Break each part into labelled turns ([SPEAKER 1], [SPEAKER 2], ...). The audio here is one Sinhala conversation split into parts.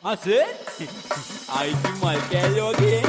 [SPEAKER 1] අසේ අයිති මල් කෑල්ල වගේ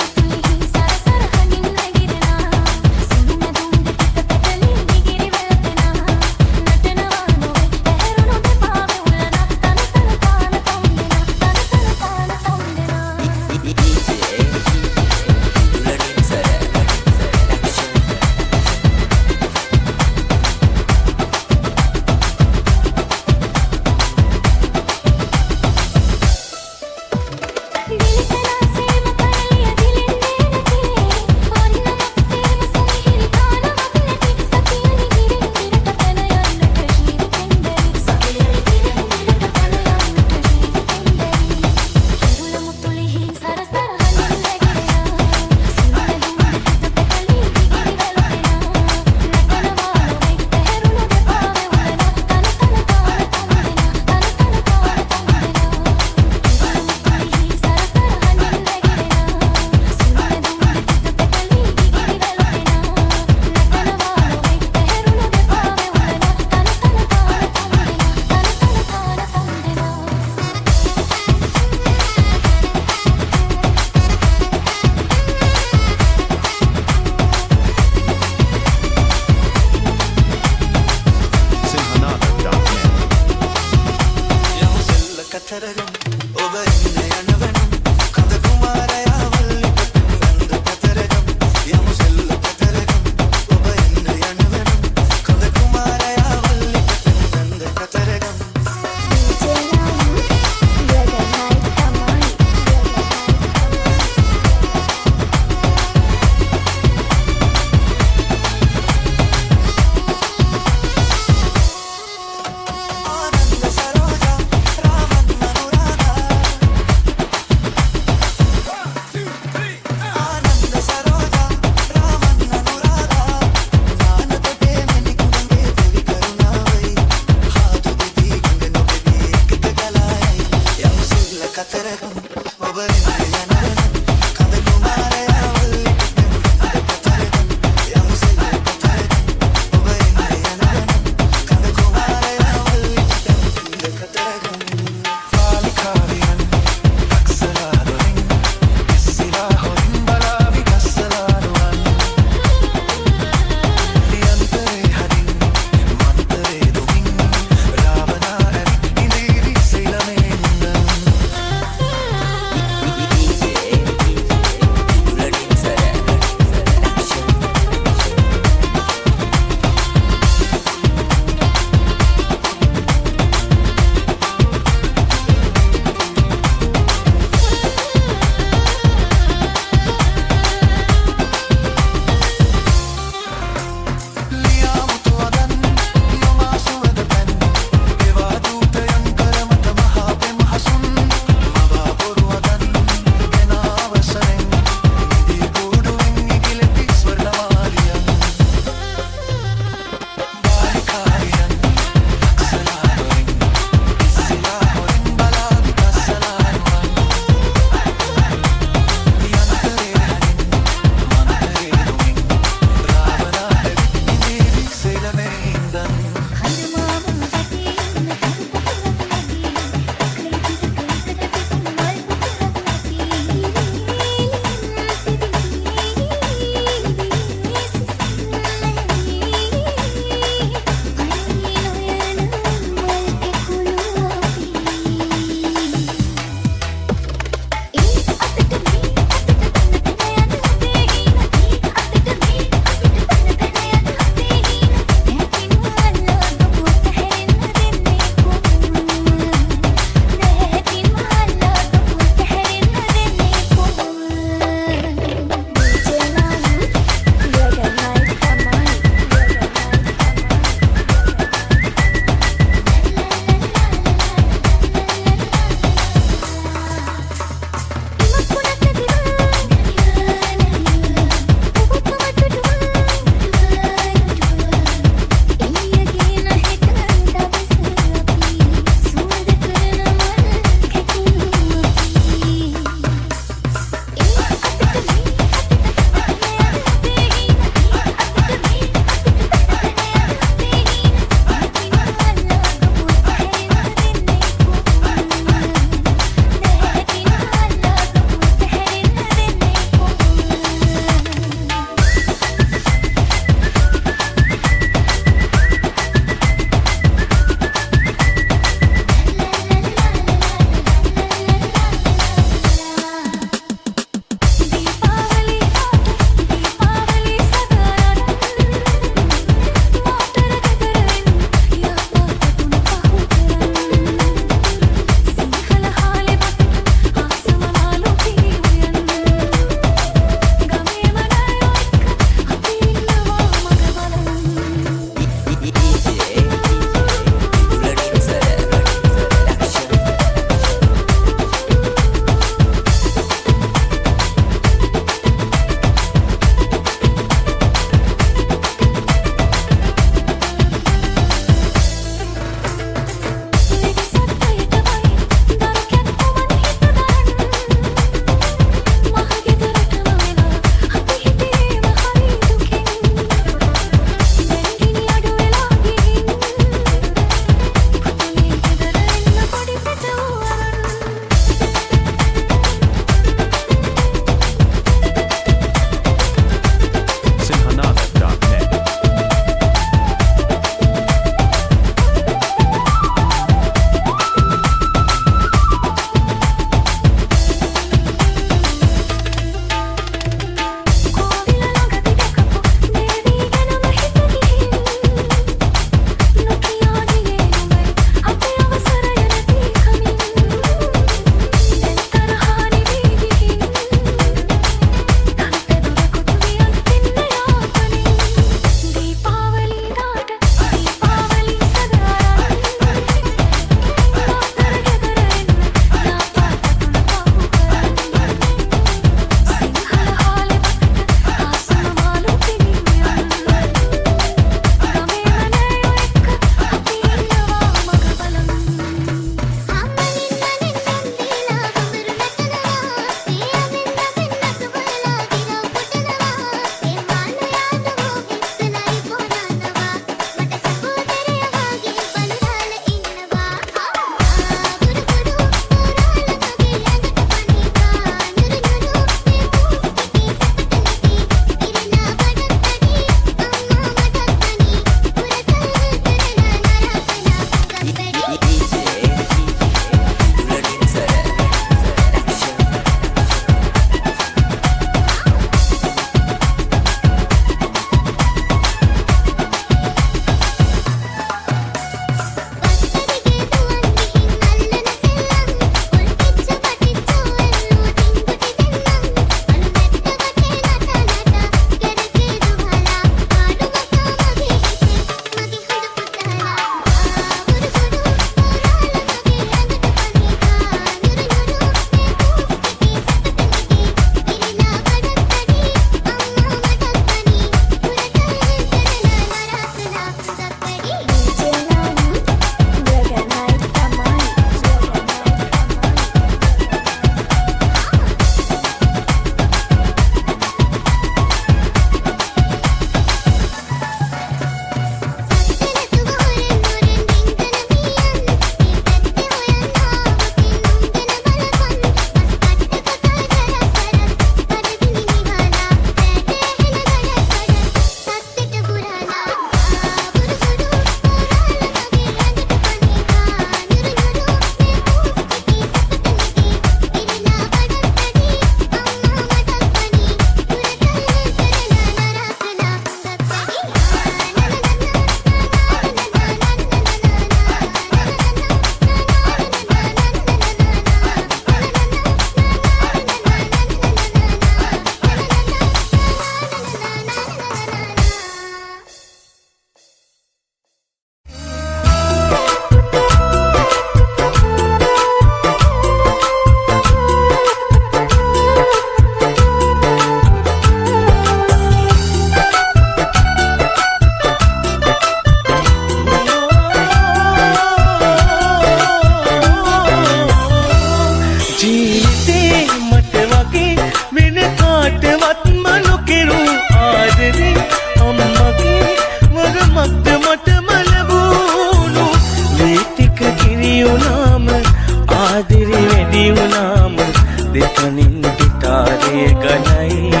[SPEAKER 2] ගිටාරේ ගනයි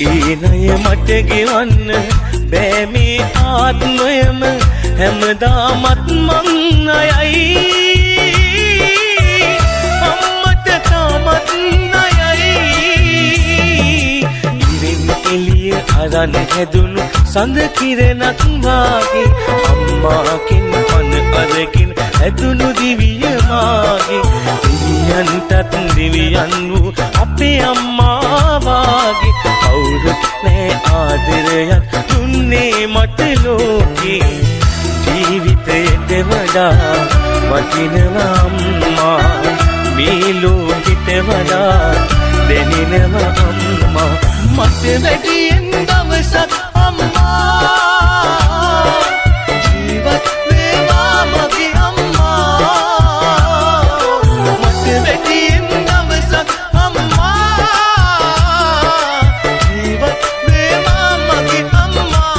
[SPEAKER 2] ඊනය මට ගෙවන්න බෑ මේ ආත්මයම හැමදාමත් මං අයයි අම්මට තාමත් අයයි ඉරින් එළිය අරන් හැදුණු සඳ කිරණක් වාගේ අම්මාකින් පන අරගෙන හැදුණු දිවිය මාගේ දෙවියන්ටත් දෙවියන් වූ අපේ අම්මා වාගේ කවුරුත් නෑ ආදරයක් දුන්නේ මට ලෝකේ ජීවිතයට වඩා වටිනවා අම්මා මේ ලෝකෙට වඩා දැනෙනවා අම්මා මට වැඩියෙන් දවසක් අම්මා ජීවත් වේවා මගේ අම්මා මට වැඩියෙන් දවසක් අම්මා ජීවත් වේවා මගේ අම්මා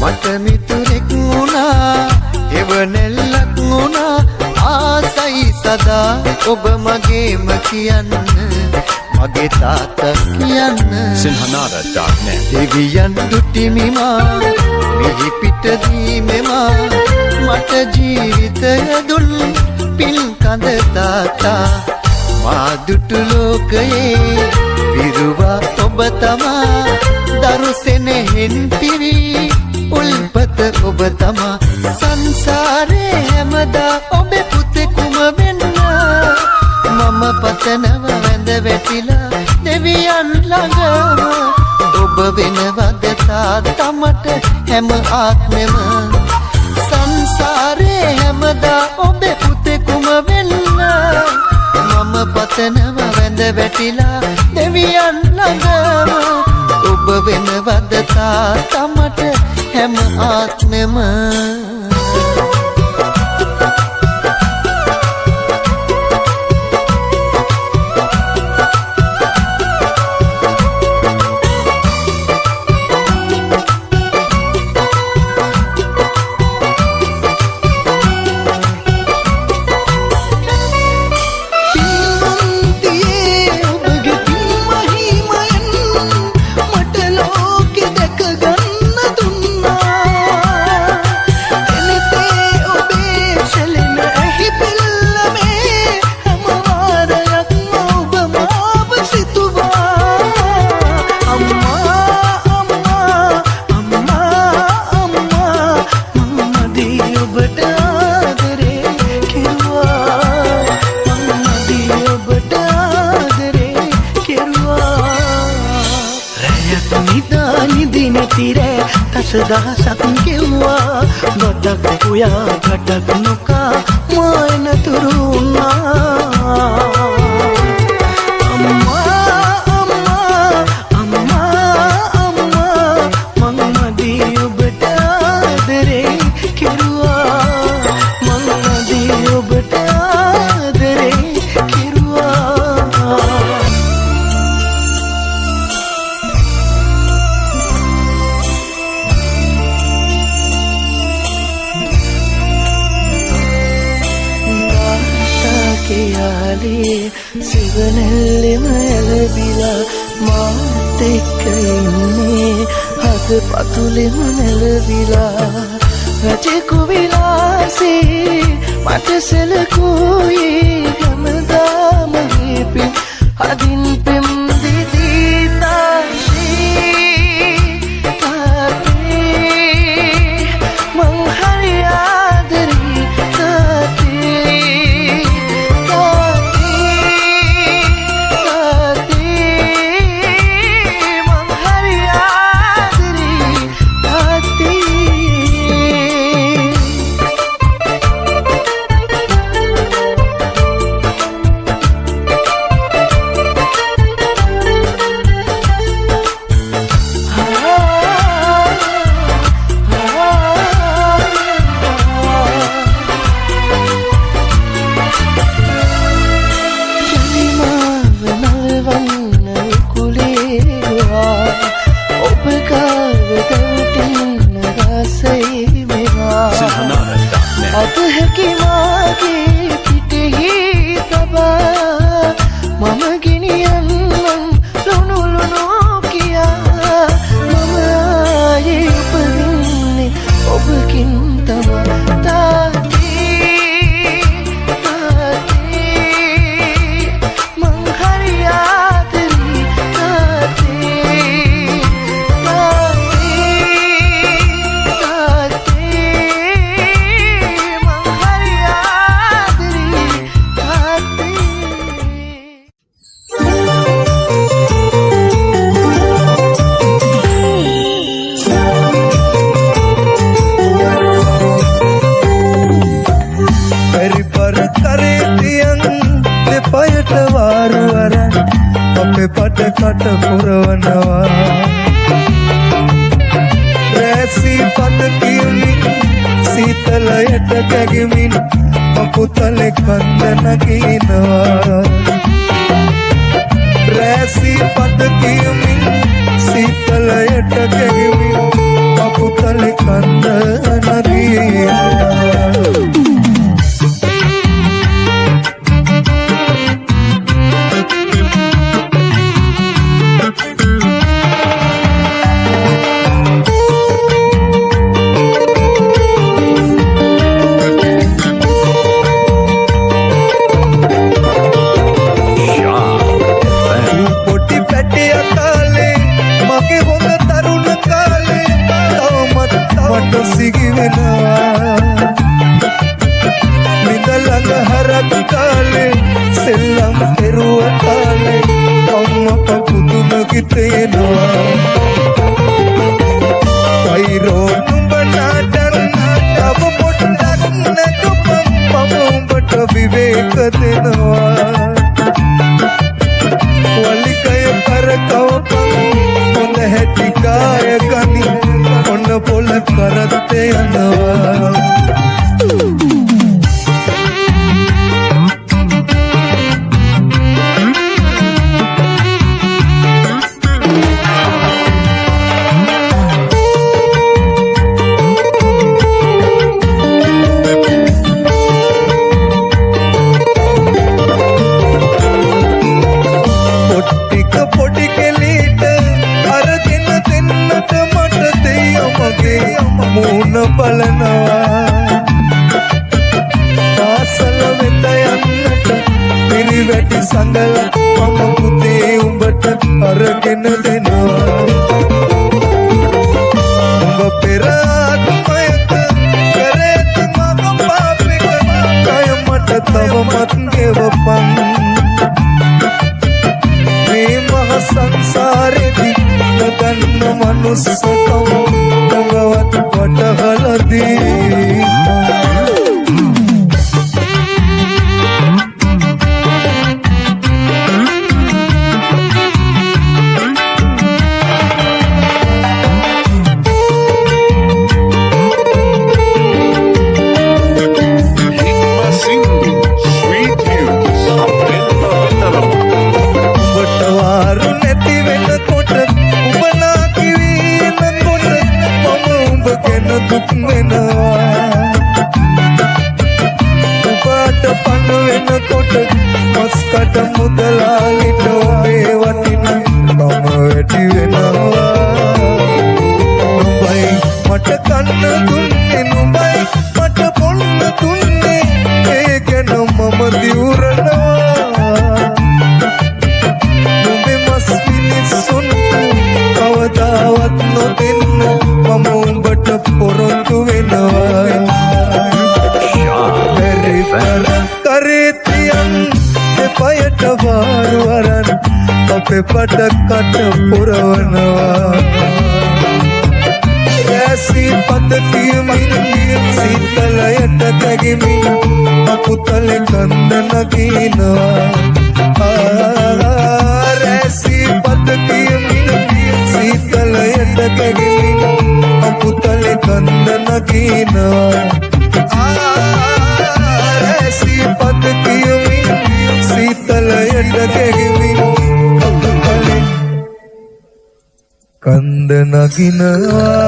[SPEAKER 2] මට මිතුරෙක් වුණා එවනෙල්ලක් වුණා ආසයි සදා ඔබ මගේම කියන්න මගේ තාත්තා කියන්න
[SPEAKER 3] Sinhanada.net
[SPEAKER 2] දෙවියන් දුටිමිමා මිහි පිටදීමෙමා මට ජීවිතය දුන් පින් කඳ තාත්තා මා දුටු ලෝකයේ විරුවා ඔබ තමා දරුසෙනෙහින් පිරි උල්පත ඔබ තමා සංසාරේ හැමදා ඔබේ පුතෙකුම වෙන්න මම පතනව වැඳ වැටිලා දෙවියන් ළඟම ඔබ වෙනවද තාත්තා මට හැම ආත්මෙම සංසාරේ හැමදා ඔබේ පුතෙකුම වෙන්න මම පතනව වැඳ වැටිලා දෙවියන් ළඟම ඔබ වෙනවද තාත්තා මට හැම ආත්මෙම දහසක් කෙව්වා ගොඩක් උයා ගඩක් නොකා මායන තුරුුණා අම්මා අම්මා අම්මා අම්මා මං මදී ඔබට ආදරේ කෙරුවා මං මදී ඔබට ආදරේ කෙරුවා සිවනැල්ලෙම ඇලබිලා මාත් එක්ක ඉන්නේ හද පතුලෙම නැලවිලා රජෙකු විලාසේ මට සැලකුවේ හැමදාම හිපින් අදින් පෙම් දිදී තාසේ තාතේ මං හරි ආදරේ තාතේ කට පුරවනවා රැසි පද කියමින් සීතලයට ගැගමින් මකුතලේ කන්ද නගිනවා රැසි පද කියමින් සීතලයට ගැගමින් මකුතලේ කන්ද නගිනවා විවේක දෙනවා වලිකය කරකවපන් හොඳ හැටි කාය ගනි ඔන්න පොළ කරත් යනවා මූණ බලනවා පාසල වෙත යන්නට පිරිවැටි සඳල මම පුතේ උඹට අරගෙන දෙනවා උඹ පෙර ආත්මයක කරේති මග පාපික කය මට තවමත් ගෙවපන් මේ මහ සංසාරෙදි නොදන්න මනුස්සකම තවවත් වටහලදී මස්කට මුදලාලිට ඔබේ වටින කම වැඩි වෙනවා නුඹයි මට කන්න දුන්නේ නුඹයි මට බොන්න දුන්නේ ඒ ගැන මම දිවුරනවා නුඹේ මස් මිනිස්සුන් කවදාවත් නොදෙන්න මම උඹට පොරොන්දු වෙනවා කරේතියන් පයට වාරු අරන් අපේ පට කට පුරවනවා රැසි පද කියමින් සීතලයට ගැගමින් මකුතලේ කන්ද නගිනවා රැසි පද කියමින් සීතලයට ගැගමින් මකුතලේ කන්ද නගිනවා රැසි පද කියමින් සීතලයට ගැගමින් මකුතලේ කන්ද නගිනවා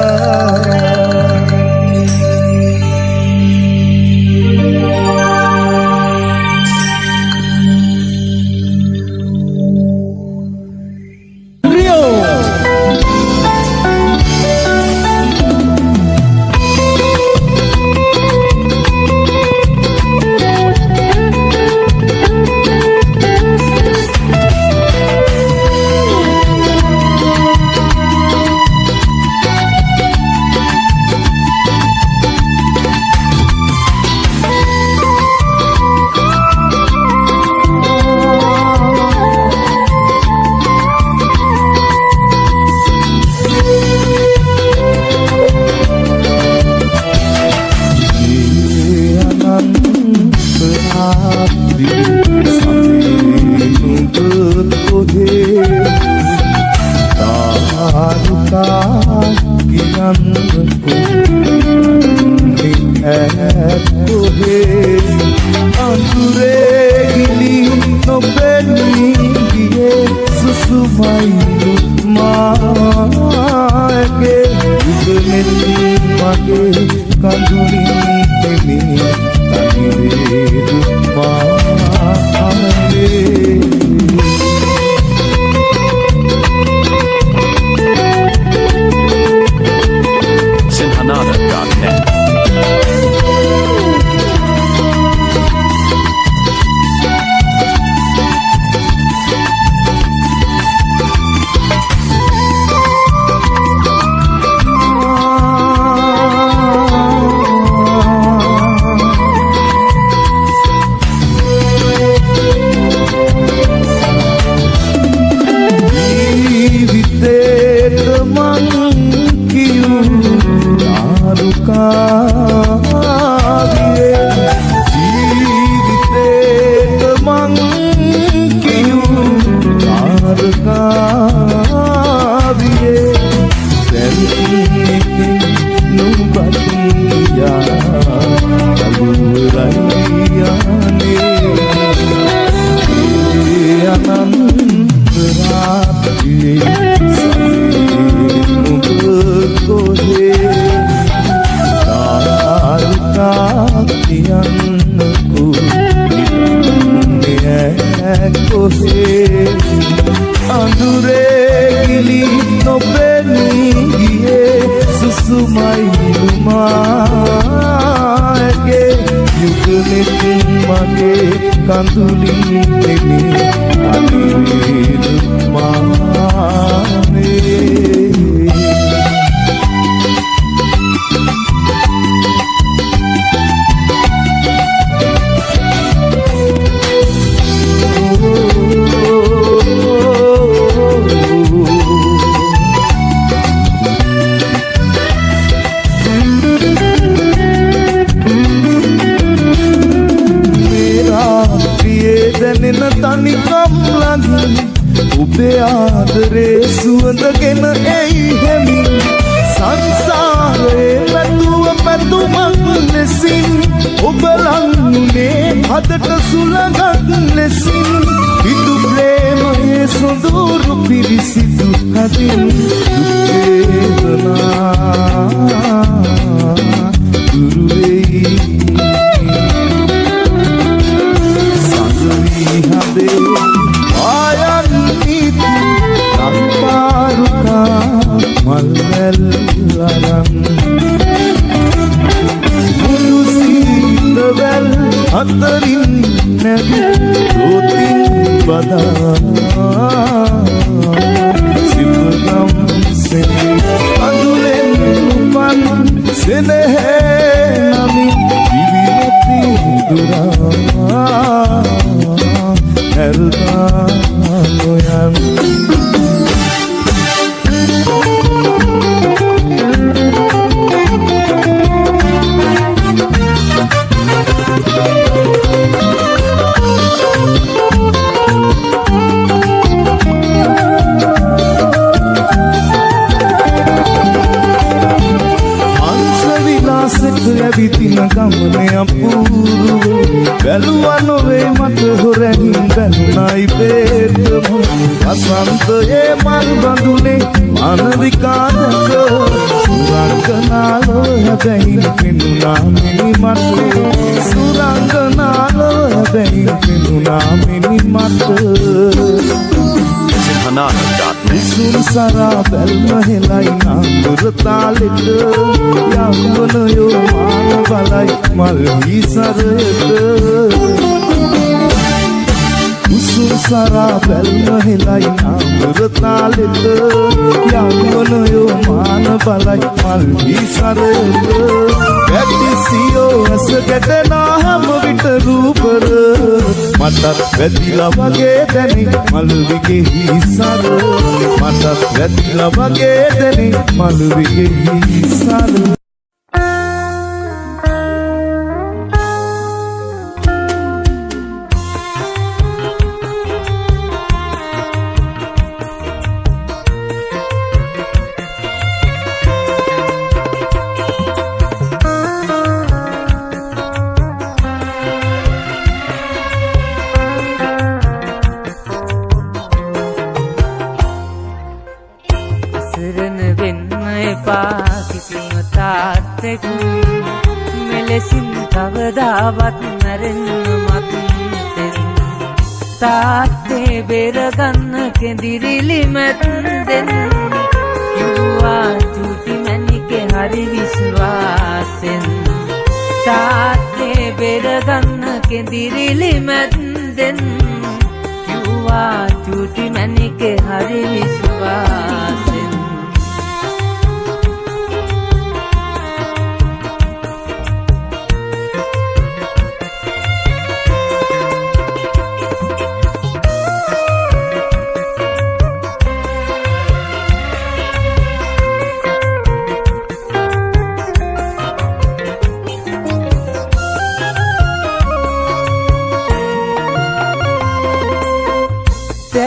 [SPEAKER 4] Sampai nunggu
[SPEAKER 2] කඳුලින් එමි තනිවේදු මාලේ
[SPEAKER 3] Sinhanada.net.
[SPEAKER 2] වැදිලා වගේ දැනි මල්විගේ හිසර මටත් වැදිලා වගේ දැනි මල්විගේ හිසර
[SPEAKER 4] අසරණ වෙන්න එපා කිසිම තාත්තෙකු මෙලෙසින් කවදාවත් මැරෙන්න මත්තෙන් තාත්තේ බේරගන්න කෙඳිරිලි මැද්දෙන් කිව්වා චූටි මැණිකේ හරි විශ්වාසෙන් තාත්තේ බේරගන්න කෙඳිරිලි මැද්දෙන් කිව්වා චූටි මැණිකේ හරි විශ්වාසෙන්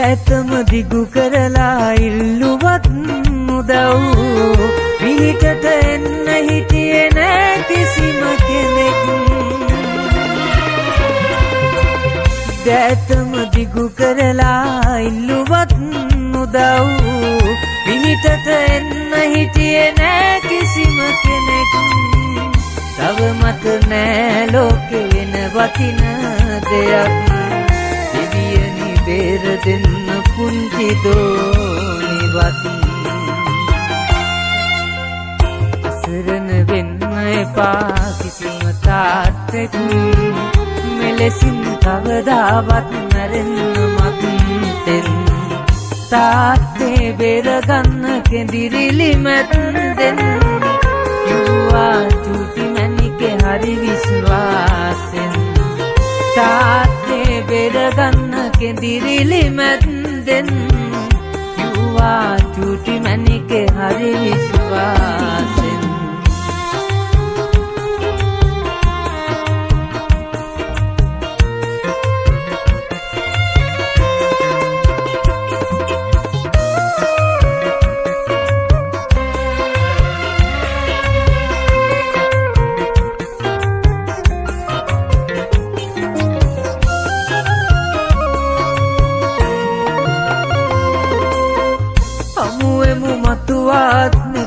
[SPEAKER 4] ඇතම දිගු කරලා ඉල්ලුවත් මුදව් පිහිටට එන්න හිටියේ නෑ කිසිම කෙනෙක් ඇතම දිගු කරලා ඉල්ලුවත් මුදව් පිහිටට එන්න හිටියේ නෑ කිසිම කෙනෙක් තවමත් නෑ ලෝකෙ වෙන වටින දෙයක් බේර දෙන්න පුංචි දෝනිවත් අසරණ වෙන්න එපා කිසිම තාත්තෙක් මෙලෙසින් කවදාවත් මැරෙන්න මත්තෙන් තාත්තේ බේරගන්න කෙඳිරිලි මැද්දෙන් කිව්වා චූටි මැණිකේ හරි විශ්වාසෙන් තාත්තේ බේරගන්න කෙඳිරිලි මැද්දෙන් කිව්වා චූටි මැණිකේ හරි විශ්වාසෙන්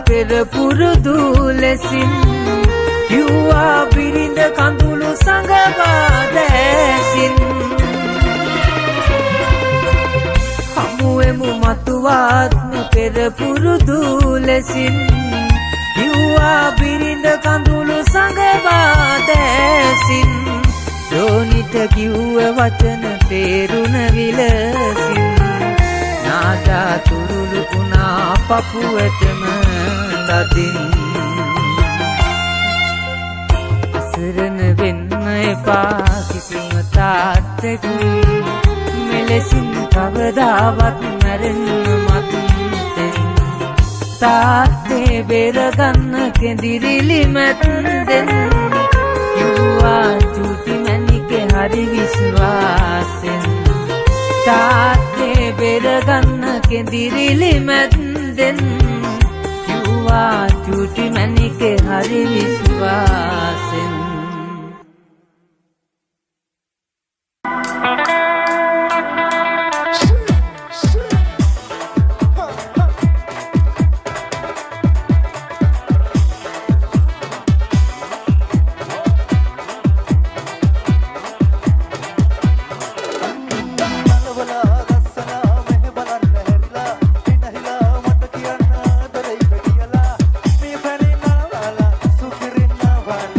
[SPEAKER 4] පෙර පුරුදු ලෙසින් කිව්වා බිරිඳ කඳුළු සඟවා දැසින් හමුවෙමු මතුවාත්ම පෙර පුරුදු ලෙසින් කිව්වා බිරිඳ කඳුළු සඟවා දැසින් දෝනිට කිව්ව වචන තේරුණ විලසින් නාදා තුරුළු පුනා පපුවටම ලදින් අසරණ වෙන්න එපා කිසිම තාත්තෙක් මෙලෙසින් කවදාවත් මැරෙන්න මත්තෙන් තාත්තේ බේරගන්න කෙඳිරිලි මැද්දෙන් කිව්වා චූටි මැණිකේ හරි විශ්වාසෙන් තාත්තේ බේරගන්න කෙඳිරිලි මැද්දෙන් කිව්වා චූටි මැණිකේ හරි විශ්වාසෙන්
[SPEAKER 5] Sukirin na wala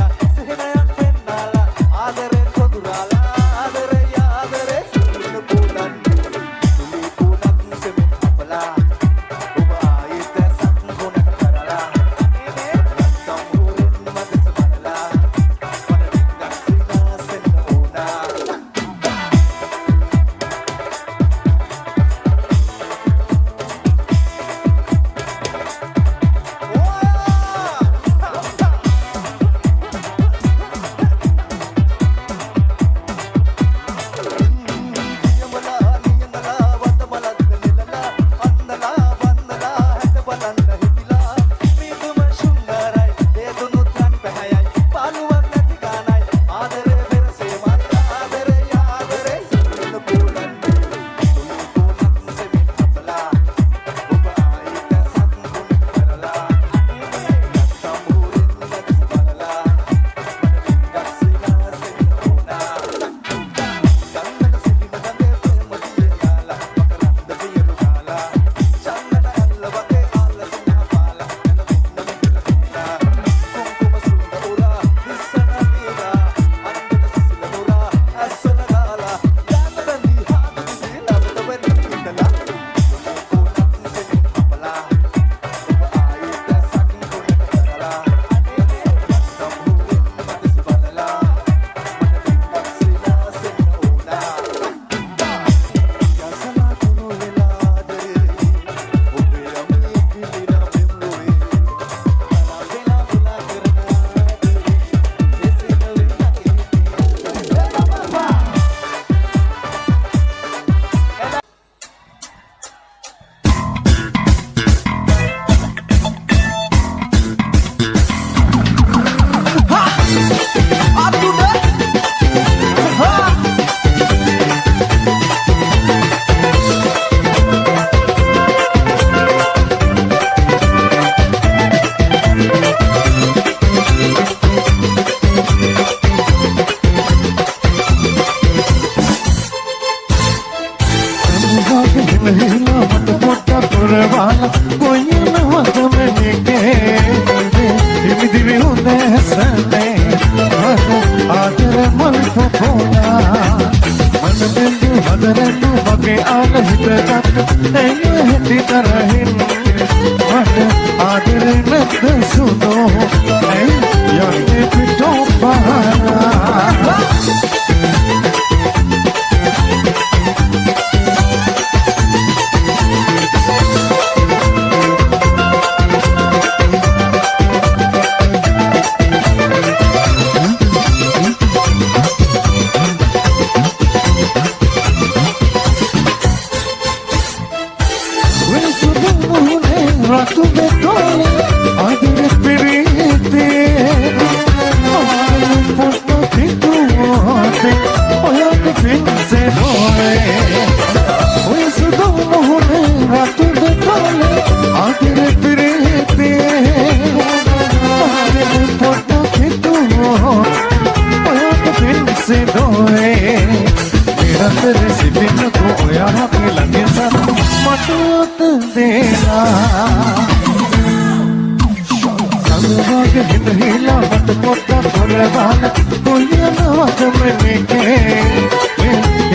[SPEAKER 5] වදමනකේ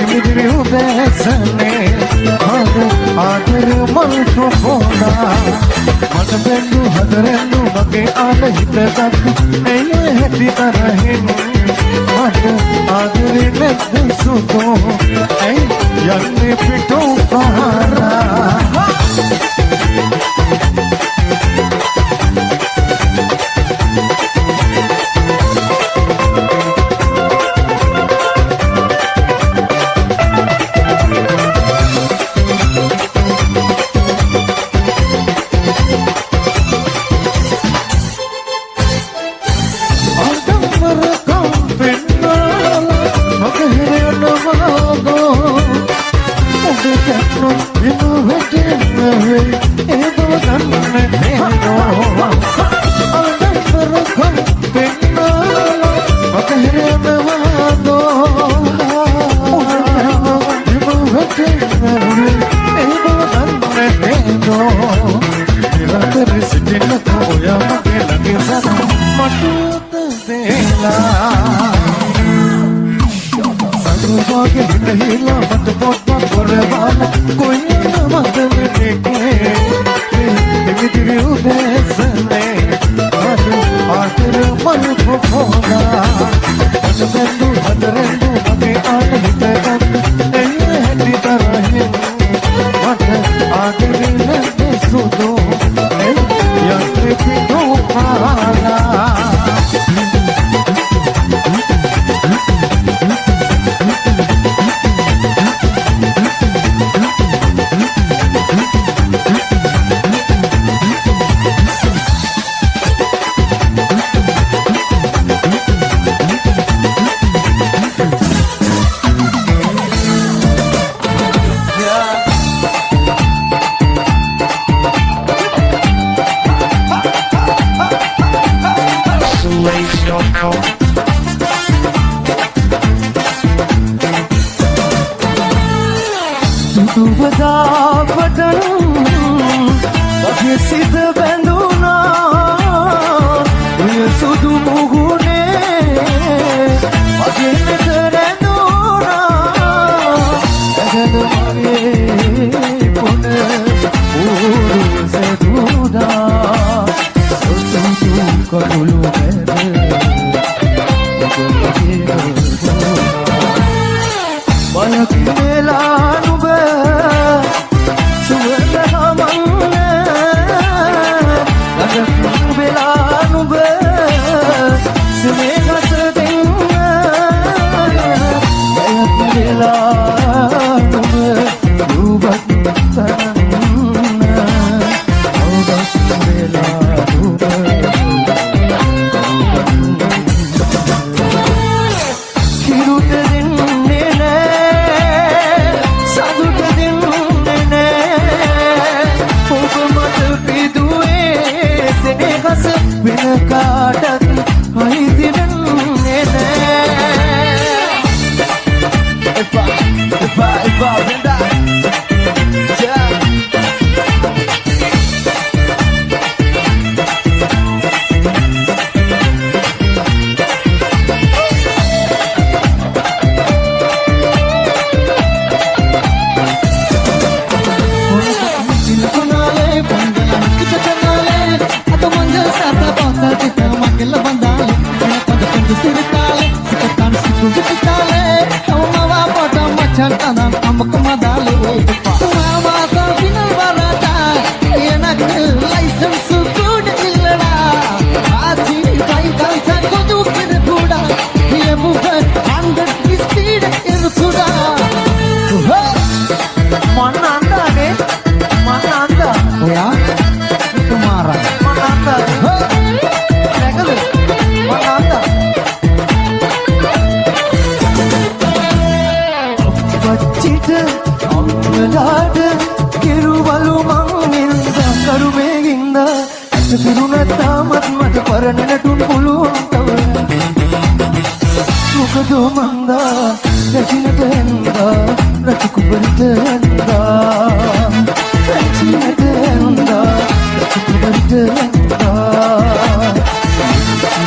[SPEAKER 5] එමිදිරි උදැසනේ ආදර මල් ප්‍රපෝනා මට බැඳු හදරැඳු මගේ ආල හිතගත්තු එය හැටි තරහෙන් මට ආදරේ නැත්ද සුතෝ ඇයි යන්නේ පිටෝ පාරා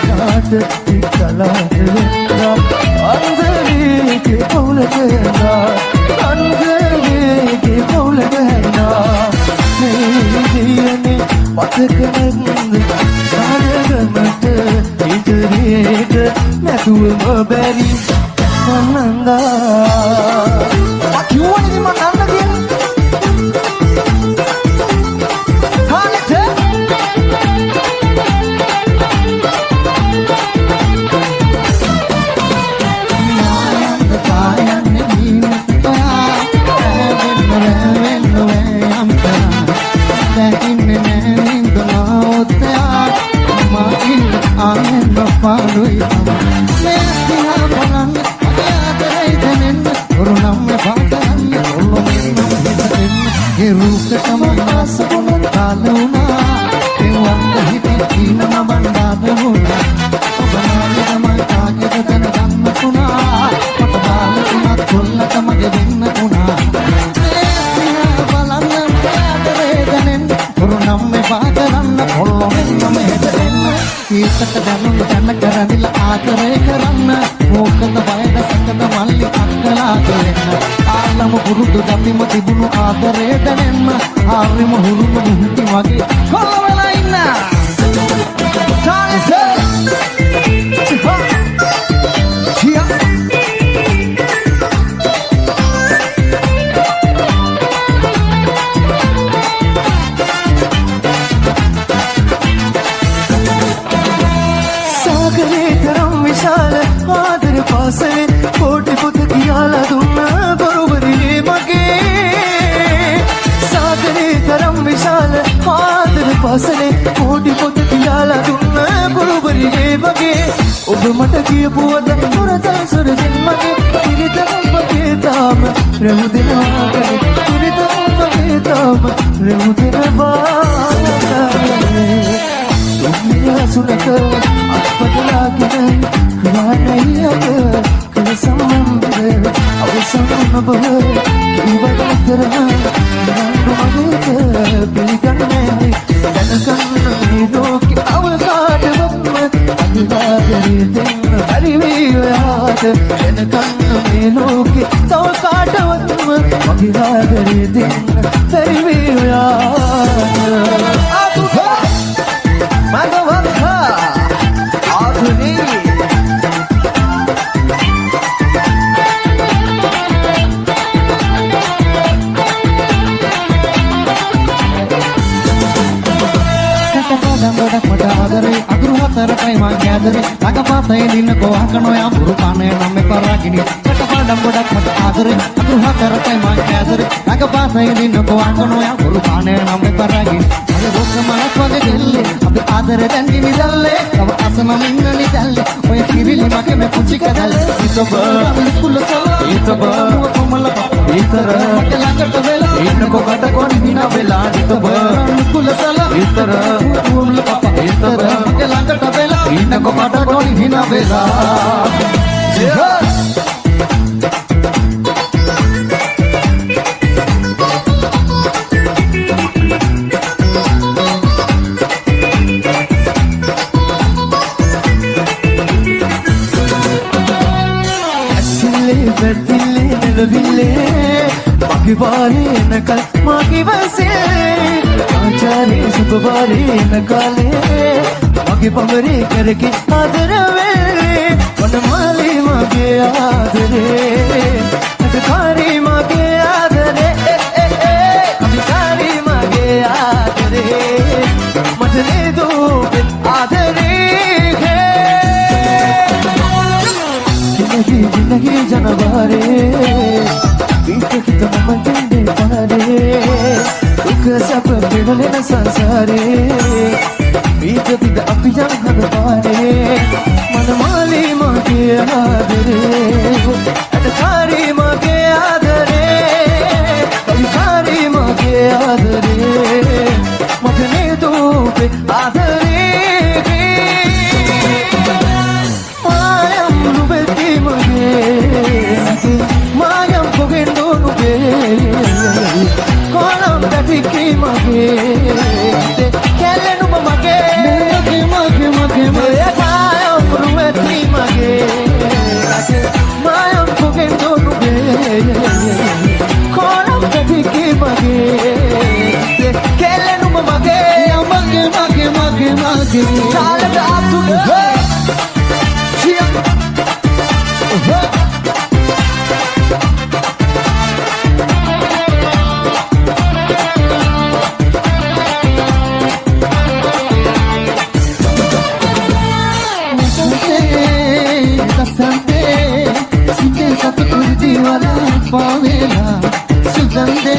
[SPEAKER 5] නාට තිකලාට වෙන්නා අන්දරේගේ පවුලට හැන්නා අන්දරේගේ පවුලට හැන්නා මේ දියනේ මතක නැන්ද සාරගමට ඉදිරියට නැතුවම බැරි මනන්දා කිව්වනේ මම නන්න කියලා පාඩුයි මේස්තිහා බලන්න අදරයි දැනෙන්න කරුණම් පාදන්න ඔල්ලොමින් හිතෙන්න ඒ රූපකම ආසකොන කාල වුණා එවන්න හිතේ කීනම බණ්ඩාද වුණා ඔබනාලේ තමයි කාගෙද දැන ගන්න තුනා මට බාලකුණත් කොල්ලට මගේ දෙන්න තුනා මේස්තිහා බලන්න අදරයි දැනෙන්න කරුණම් පාදන්න ඔල්ලොමින් හිතෙන්න ඊටට දැනුම් දැන කරනිල ආදරේ කරන්න මොකද බයද සැකද මල්ලි අක්කලාට වෙන්න ආලම පුරුදු දතිම තිබුණු ආදරේ දැනෙන්න ආරිම හුරුම මුහුටි වගේ කොල්ල වෙලා ඉන්න පාසලේ පොටි පොත කියලා දුන්න බොරුවරියේ මගේ සාගරේ තරම් විශාල ආදර පාසලේ පොටි පොත කියලා දුන්න බොරුවරියේ මගේ ඔබ මට කියපු අද පුරතල් සුරදින් මගේ පිරිතම් මගේ තාම රැවුදෙනවා පිරිතම් මගේ තාම රැවුදෙනවා දුන්නිය සුනක අත්පතලාගෙන කුවානයියක කලසම්මන්ද අවසන්ම බව කිවදතරම නංගුමගේක පිළිගන්නේ දැනගන්න මේ ලෝකෙ අවකාඩවම අදිවාදරේ දෙන්න හරිවී ඔයාට දැනගන්න මේ ලෝකෙ තව කාටවත්ම අදිවාදරේ දෙන්න හරිවී ඔයාට ආතුහා මගවත්හා ආතුනේ ගොඩක් මට ආදරේ අගුරු හතරටයි මං කැදරේ ළඟපාතේ දිනකෝ අහකනෝ යා පුරු කනේ නම් එපරාගිනි කටපාඩම් ගොඩක් මට ආදරේ අගුරු හතරටයි මං කැදරේ ළඟපාතේ දිනකෝ අහකනෝ යා පුරු කනේ නම් එපරාගිනි අද රොස්ස මනස් වගේ දෙල්ලේ අපි ආදරේ දැන් නිදල්ලේ තව අසම මින්න නිදල්ලේ ඔය කිරිලි මගේ මේ පුංචි කදල්ලේ ඉතබ ඉතබ කොමල ඉතර මට ළඟට වෙලා ඉන්නකෝ කටකොන් හින වෙලා ඉතබ කුලසල ඉතර ඉතර මගේ ළඟට වෙලා ඉන්නකෝ කටකොන් හින වෙලා මගේ වාරේ නකල් මගේ වසේ ආචාරේ සුබවාරේ නකලේ මගේ පවරේ කරකි ආදර වෙලේ වනමාලේ මගේ ආදරේ අදකාරේ මගේ ආදරේ අදකාරේ මගේ ආදරේ මට නේදෝ ආදරේ जिंदगी जनवारे बीत तम मंडे पारे दुख सब मिलने न संसारे बीत बिद अभियान हद पारे मन माली मागे आदरे अदकारी मागे आदरे अदकारी मागे आदरे मगने दो पे आदरे mayam pogendo nube kolam datiki mage kelle numa mage mage mage mage මගේ මායම් පොගෙන් දොනුගේ කොරම් දෙකේ මගේ කෙලෙනුම මගේ මගේ කාලට අතුනේ पावेला सुगंधे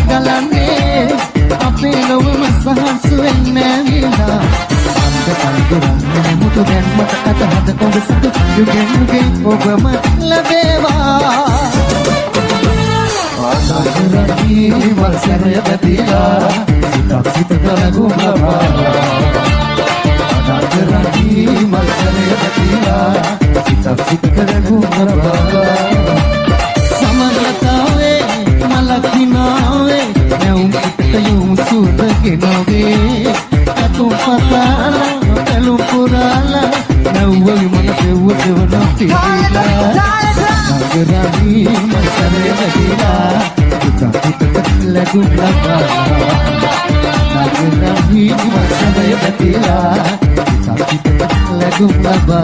[SPEAKER 5] गलने अपने लोग मसाहर सुन में मिला अंत कंदुरंग Muthu den mata kata hada kong satu yuge obama labewa adarati walsaraya batila sitak sitak lagu laba adarati walsaraya batila sitak sitak lagu laba समलतावे मलखिनावे मैं उम्मीदों सूद के नवे तू पताला तलु पुराला मैं वही मन से वो नती नगरानी मसले लगीला तुझा तुझा लगू लगा नगरानी मसले लगीला तुझा तुझा लगू लगा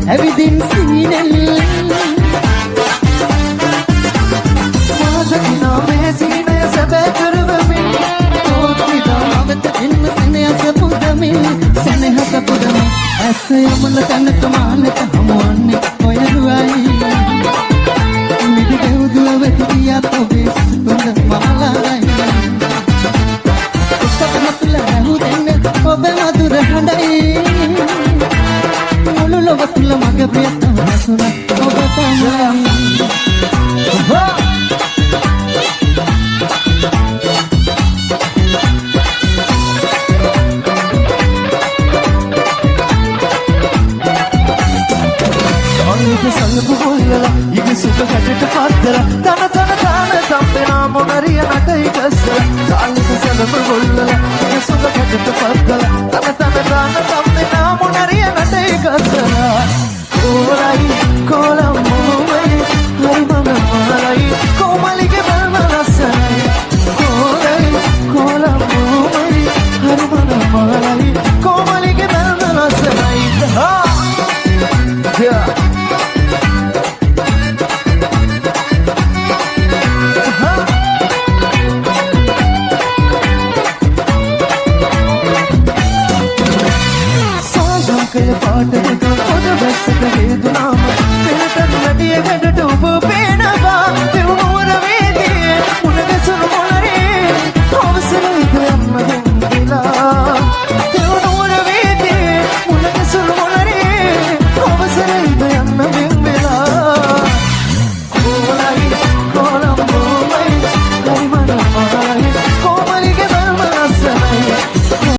[SPEAKER 5] Everything singing Mazakina mesine sabe kurvami Totida mavet in sene asapudami sene hasapudami Aise amala tanak manak hamwanne oyaruai Nidi udu vetiya to bis tund malai Ustamatula rahu denne obe madur handai Lovatula maga priyata hasuna obatama Aniga sangu bollala ige suga katita paddara tana tambena monariya natai kasala Aniga sangu bollala ige suga katita paddara tana tambena monariya natai kasala Kolai kolam moai hari mana malai komalige balmalasai Kolai kolam moai hari mana malai komalige balmalasai ha yeah පාට දෙක පොඩ බැස්සක වේදුනාම පෙරට නඩිය ගැඩ